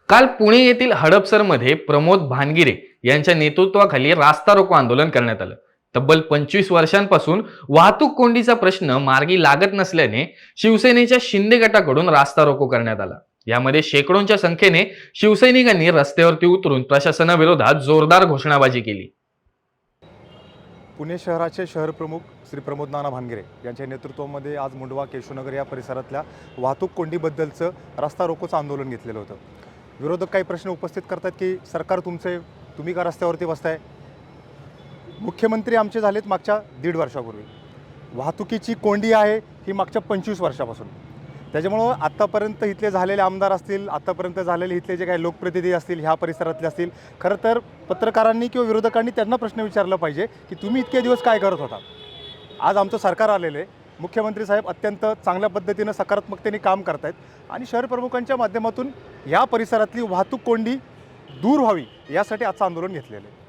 काल पुणे येथील हडपसरमध्ये प्रमोद भानगिरे यांच्या नेतृत्वाखाली रास्ता रोको आंदोलन करण्यात आलं. तब्बल 25 वर्षांपासून वाहतूक कोंडीचा प्रश्न मार्गी लागत नसल्याने शिवसेनेच्या शिंदे गटाकडून रास्ता रोको करण्यात आला. यामध्ये शेकडोंच्या संख्येने शिवसैनिकांनी रस्त्यावरती उतरून प्रशासनाविरोधात जोरदार घोषणाबाजी केली. पुणे शहराचे शहर प्रमुख श्री प्रमोद नाना भानगिरे यांच्या नेतृत्वामध्ये आज मुंडवा केशवनगर या परिसरातल्या वाहतूक कोंडीबद्दलचं रास्ता रोकोचं आंदोलन घेतलेलं होतं. विरोधक काही प्रश्न उपस्थित करतात की सरकार तुम्ही का रस्त्यावरती बसताय. मुख्यमंत्री आमचे झालेत मागच्या 1.5 वर्षापूर्वी. वाहतुकीची कोंडी आहे ही मागच्या 25 वर्षापासून. त्याच्यामुळं आत्तापर्यंत इथले झालेले आमदार असतील, आत्तापर्यंत झालेले इथले जे काही लोकप्रतिनिधी असतील, ह्या परिसरातले असतील, खरं तर पत्रकारांनी किंवा विरोधकांनी त्यांना प्रश्न विचारला पाहिजे की तुम्ही इतके दिवस काय करत होता. आज आमचं सरकार आलेलं आहे. मुख्यमंत्री साहेब अत्यंत चांगल्या पद्धतीनं सकारात्मकतेने काम करत आहेत आणि शहर प्रमुखांच्या माध्यमातून या परिसरातली वाहतूक कोंडी दूर व्हावी यासाठी आजचं आंदोलन घेतलेलं आहे.